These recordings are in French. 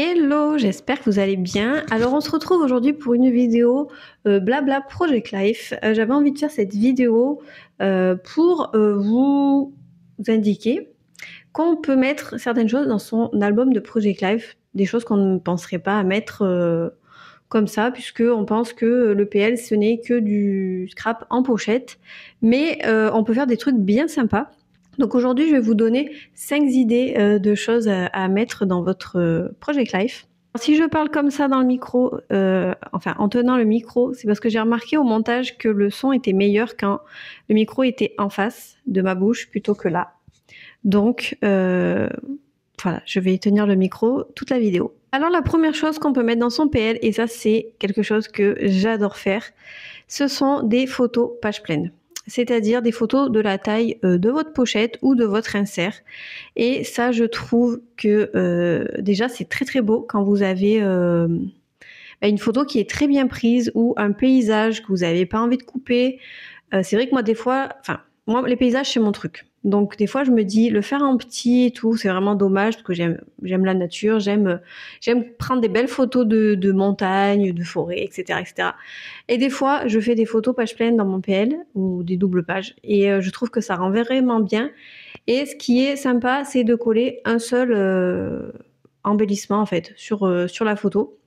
Hello, j'espère que vous allez bien. Alors on se retrouve aujourd'hui pour une vidéo blabla Project Life. J'avais envie de faire cette vidéo pour vous indiquer qu'on peut mettre certaines choses dans son album de Project Life, des choses qu'on ne penserait pas à mettre comme ça, puisque on pense que le PL ce n'est que du scrap en pochette, mais on peut faire des trucs bien sympas. Donc aujourd'hui, je vais vous donner 5 idées de choses à mettre dans votre Project Life. Si je parle comme ça dans le micro, enfin en tenant le micro, c'est parce que j'ai remarqué au montage que le son était meilleur quand le micro était en face de ma bouche plutôt que là. Donc voilà, je vais tenir le micro toute la vidéo. Alors la première chose qu'on peut mettre dans son PL, et ça c'est quelque chose que j'adore faire, ce sont des photos page pleine. C'est-à-dire des photos de la taille de votre pochette ou de votre insert. Et ça, je trouve que déjà, c'est très très beau quand vous avez une photo qui est très bien prise ou un paysage que vous n'avez pas envie de couper. C'est vrai que moi, des fois, moi, les paysages, c'est mon truc. Donc, des fois, je me dis, le faire en petit et tout, c'est vraiment dommage parce que j'aime la nature, j'aime prendre des belles photos de montagnes, de forêts, etc., etc. Et des fois, je fais des photos page pleine dans mon PL ou des doubles pages et je trouve que ça rend vraiment bien. Et ce qui est sympa, c'est de coller un seul embellissement en fait sur la photo.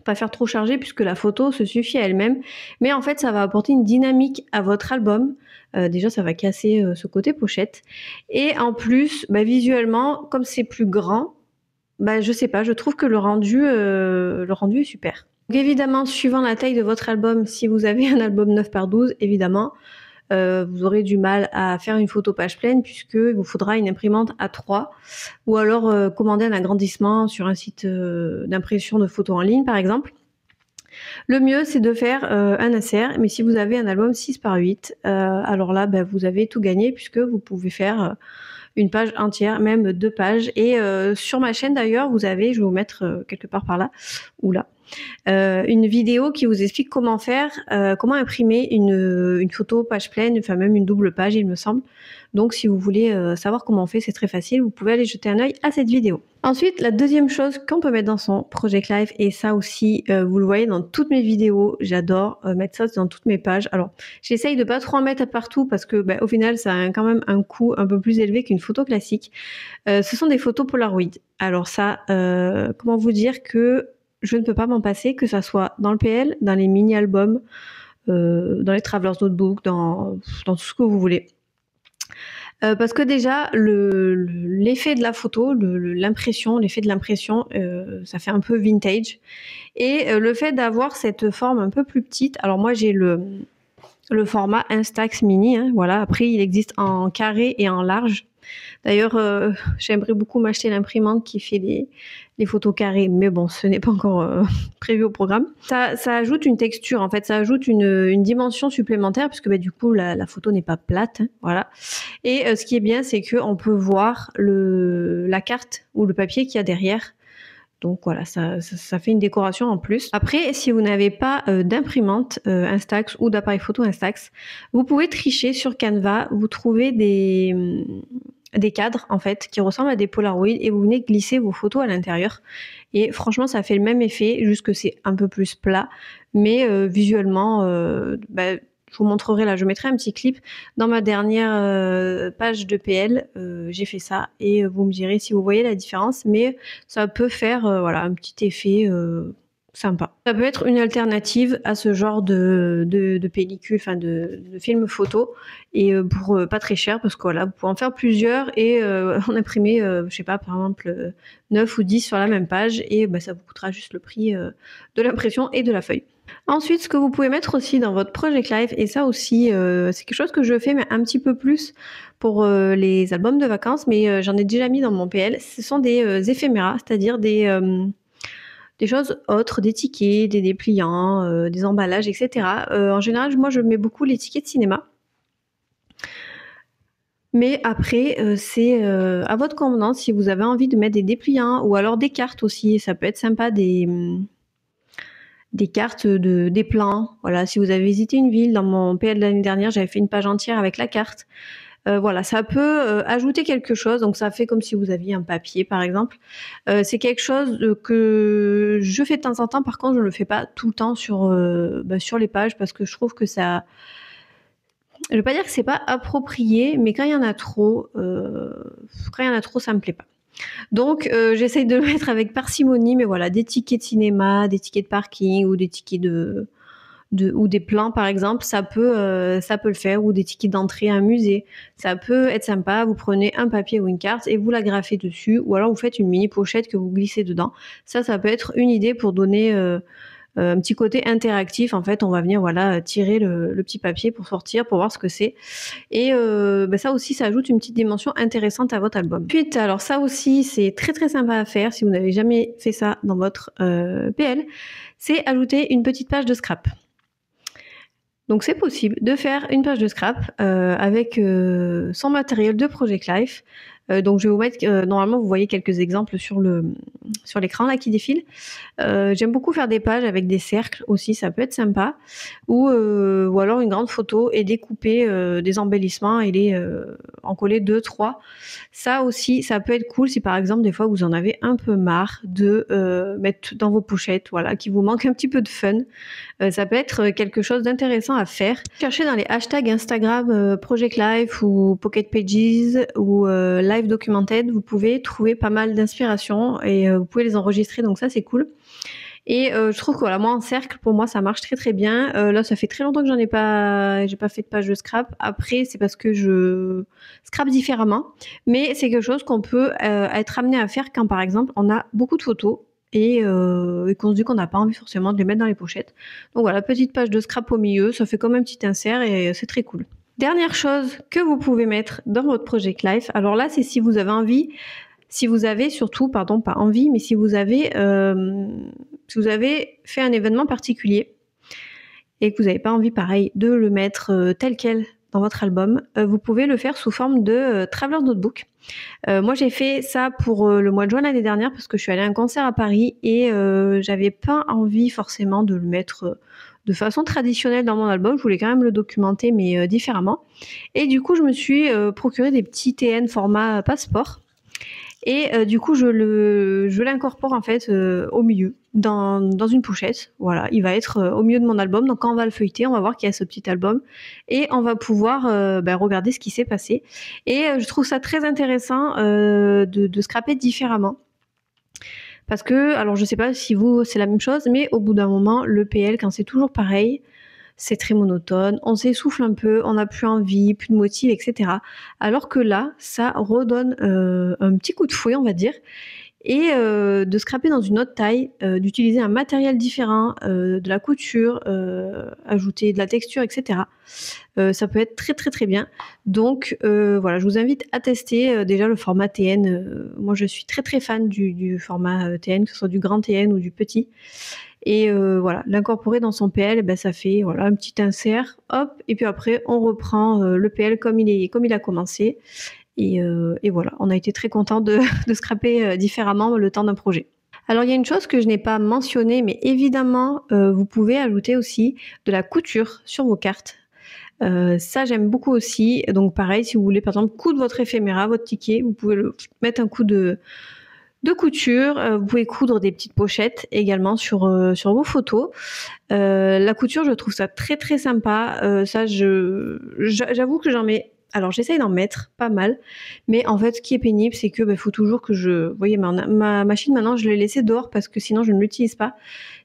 Pas faire trop chargé puisque la photo se suffit à elle-même, mais en fait ça va apporter une dynamique à votre album. Déjà ça va casser ce côté pochette et en plus visuellement comme c'est plus grand, je sais pas, je trouve que le rendu est super. Donc évidemment suivant la taille de votre album, si vous avez un album 9x12 évidemment vous aurez du mal à faire une photo page pleine puisqu'il vous faudra une imprimante A3 ou alors commander un agrandissement sur un site d'impression de photos en ligne par exemple. Le mieux c'est de faire un insert, mais si vous avez un album 6x8, alors là vous avez tout gagné puisque vous pouvez faire une page entière, même 2 pages. Et sur ma chaîne d'ailleurs, vous avez, je vais vous mettre quelque part par là ou là, une vidéo qui vous explique comment faire, comment imprimer une photo page pleine, enfin même une double page il me semble. Donc si vous voulez savoir comment on fait, c'est très facile, vous pouvez aller jeter un œil à cette vidéo. Ensuite, la deuxième chose qu'on peut mettre dans son Project Life, et ça aussi vous le voyez dans toutes mes vidéos, j'adore mettre ça dans toutes mes pages. Alors j'essaye de pas trop en mettre partout parce que au final ça a quand même un coût un peu plus élevé qu'une photo classique. Ce sont des photos Polaroid. Alors ça, comment vous dire que je ne peux pas m'en passer, que ça soit dans le PL, dans les mini-albums, dans les Traveler's Notebook, dans tout ce que vous voulez. Parce que déjà, l'effet de la photo, l'effet de l'impression, ça fait un peu vintage. Et le fait d'avoir cette forme un peu plus petite, alors moi j'ai le format Instax Mini, hein, voilà. Après il existe en carré et en large. D'ailleurs, j'aimerais beaucoup m'acheter l'imprimante qui fait les photos carrées, mais bon, ce n'est pas encore prévu au programme. Ça ajoute une texture, en fait, ça ajoute une dimension supplémentaire, puisque du coup, la photo n'est pas plate, hein, voilà. Et ce qui est bien, c'est qu'on peut voir la carte ou le papier qu'il y a derrière. Donc voilà, ça fait une décoration en plus. Après, si vous n'avez pas d'imprimante Instax ou d'appareil photo Instax, vous pouvez tricher sur Canva. Vous trouvez des cadres en fait qui ressemblent à des Polaroid et vous venez glisser vos photos à l'intérieur. Et franchement, ça fait le même effet, juste que c'est un peu plus plat, mais visuellement, je vous montrerai là, je mettrai un petit clip dans ma dernière page de PL, j'ai fait ça et vous me direz si vous voyez la différence, mais ça peut faire voilà, un petit effet sympa. Ça peut être une alternative à ce genre de pellicule, enfin de film photo, et pour pas très cher parce que voilà, vous pouvez en faire plusieurs et en imprimer, je sais pas, par exemple 9 ou 10 sur la même page et ça vous coûtera juste le prix de l'impression et de la feuille. Ensuite, ce que vous pouvez mettre aussi dans votre Project Life, et ça aussi, c'est quelque chose que je fais, mais un petit peu plus pour les albums de vacances, mais j'en ai déjà mis dans mon PL, ce sont des éphéméras, c'est-à-dire des choses autres, des tickets, des dépliants, des emballages, etc. En général, moi, je mets beaucoup les tickets de cinéma. Mais après, c'est à votre convenance si vous avez envie de mettre des dépliants ou alors des cartes aussi. Ça peut être sympa des cartes des plans. Voilà, si vous avez visité une ville, dans mon PL de l'année dernière, j'avais fait une page entière avec la carte. Voilà, ça peut ajouter quelque chose, donc ça fait comme si vous aviez un papier par exemple. C'est quelque chose que je fais de temps en temps, par contre je ne le fais pas tout le temps sur les pages parce que je trouve que ça... Je ne veux pas dire que c'est pas approprié, mais quand il y en a trop, ça me plaît pas. Donc j'essaye de le mettre avec parcimonie, mais voilà, des tickets de cinéma, des tickets de parking ou des tickets ou des plans par exemple, ça peut le faire, ou des tickets d'entrée à un musée. Ça peut être sympa, vous prenez un papier ou une carte et vous la graffez dessus, ou alors vous faites une mini pochette que vous glissez dedans. Ça peut être une idée pour donner un petit côté interactif. En fait, on va venir tirer le petit papier pour sortir, pour voir ce que c'est. Et ça aussi, ça ajoute une petite dimension intéressante à votre album. Ensuite, alors ça aussi, c'est très très sympa à faire si vous n'avez jamais fait ça dans votre PL, c'est ajouter une petite page de scrap. Donc c'est possible de faire une page de scrap avec son matériel de Project Life. Donc je vais vous mettre, normalement vous voyez quelques exemples sur l'écran là qui défile. J'aime beaucoup faire des pages avec des cercles aussi, ça peut être sympa. Ou alors une grande photo et découper des embellissements et les en coller 2, 3. Ça aussi, ça peut être cool si par exemple des fois vous en avez un peu marre de mettre dans vos pochettes, voilà, qui vous manque un petit peu de fun. Ça peut être quelque chose d'intéressant à faire. Cherchez dans les hashtags Instagram Project Life ou Pocket Pages ou Live Documented, vous pouvez trouver pas mal d'inspiration et vous pouvez les enregistrer, donc ça c'est cool. Et je trouve que voilà, moi en cercle, pour moi ça marche très très bien. Là ça fait très longtemps que j'ai pas fait de page de scrap. Après c'est parce que je scrape différemment, mais c'est quelque chose qu'on peut être amené à faire quand par exemple on a beaucoup de photos et qu'on se dit qu'on n'a pas envie forcément de les mettre dans les pochettes. Donc voilà, petite page de scrap au milieu, ça fait comme un petit insert et c'est très cool. Dernière chose que vous pouvez mettre dans votre Project Life, alors là c'est si vous avez envie, si vous avez surtout, pardon, pas envie, mais si vous avez fait un événement particulier et que vous n'avez pas envie pareil de le mettre tel quel dans votre album, vous pouvez le faire sous forme de Traveler's Notebook. Moi j'ai fait ça pour le mois de juin l'année dernière parce que je suis allée à un concert à Paris et j'avais pas envie forcément de le mettre de façon traditionnelle dans mon album. Je voulais quand même le documenter mais différemment. Et du coup je me suis procuré des petits TN format passeport. Et du coup, je l'incorpore en fait au milieu, dans une pochette. Voilà, il va être au milieu de mon album. Donc quand on va le feuilleter, on va voir qu'il y a ce petit album et on va pouvoir regarder ce qui s'est passé. Et je trouve ça très intéressant de scraper différemment. Parce que, alors je sais pas si vous c'est la même chose, mais au bout d'un moment, le PL, quand c'est toujours pareil, c'est très monotone, on s'essouffle un peu, on n'a plus envie, plus de motif, etc. Alors que là, ça redonne un petit coup de fouet, on va dire, et de scraper dans une autre taille, d'utiliser un matériel différent, de la couture, ajouter de la texture, etc. Ça peut être très très très bien. Donc voilà, je vous invite à tester déjà le format TN. Moi je suis très très fan du format TN, que ce soit du grand TN ou du petit. Et voilà, l'incorporer dans son PL, ça fait voilà un petit insert, hop, et puis après on reprend le PL comme il a commencé. Et voilà, on a été très content de scraper différemment le temps d'un projet. Alors il y a une chose que je n'ai pas mentionnée, mais évidemment vous pouvez ajouter aussi de la couture sur vos cartes. Ça j'aime beaucoup aussi. Donc pareil, si vous voulez par exemple coudre votre éphéméra, votre ticket, vous pouvez mettre un coup de couture, vous pouvez coudre des petites pochettes également sur vos photos. La couture, je trouve ça très très sympa. Ça, j'avoue que j'en mets. Alors j'essaye d'en mettre pas mal, mais en fait, ce qui est pénible, c'est que faut toujours que vous voyez, ma machine maintenant, je l'ai laissée dehors parce que sinon je ne l'utilise pas.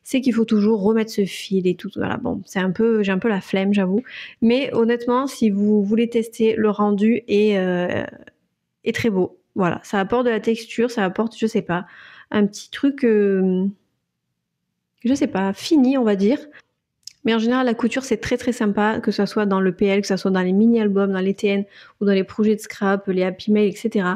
C'est qu'il faut toujours remettre ce fil et tout. Voilà, bon, j'ai un peu la flemme, j'avoue. Mais honnêtement, si vous voulez tester, le rendu est très beau. Voilà, ça apporte de la texture, ça apporte, je sais pas, un petit truc, je sais pas, fini, on va dire. Mais en général, la couture, c'est très très sympa, que ce soit dans le PL, que ce soit dans les mini-albums, dans les TN ou dans les projets de scrap, les Happy Mail, etc.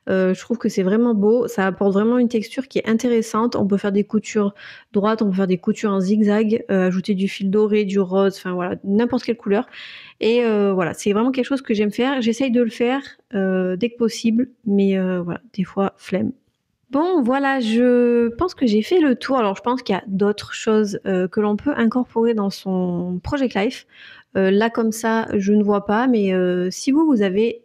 Je trouve que c'est vraiment beau, ça apporte vraiment une texture qui est intéressante. On peut faire des coutures droites, on peut faire des coutures en zigzag, ajouter du fil doré, du rose, enfin voilà, n'importe quelle couleur. Et voilà, c'est vraiment quelque chose que j'aime faire. J'essaye de le faire dès que possible, mais voilà, des fois, flemme. Bon, voilà, je pense que j'ai fait le tour. Alors, je pense qu'il y a d'autres choses que l'on peut incorporer dans son Project Life. Là, comme ça, je ne vois pas, mais si vous avez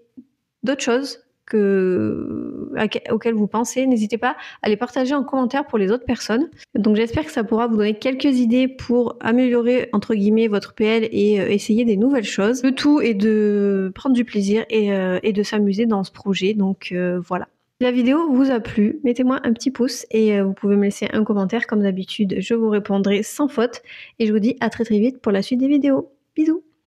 d'autres choses auxquelles vous pensez. N'hésitez pas à les partager en commentaire pour les autres personnes. Donc j'espère que ça pourra vous donner quelques idées pour améliorer entre guillemets votre PL et essayer des nouvelles choses. Le tout est de prendre du plaisir et de s'amuser dans ce projet. Donc voilà. Si la vidéo vous a plu, mettez-moi un petit pouce et vous pouvez me laisser un commentaire comme d'habitude. Je vous répondrai sans faute et je vous dis à très vite pour la suite des vidéos. Bisous!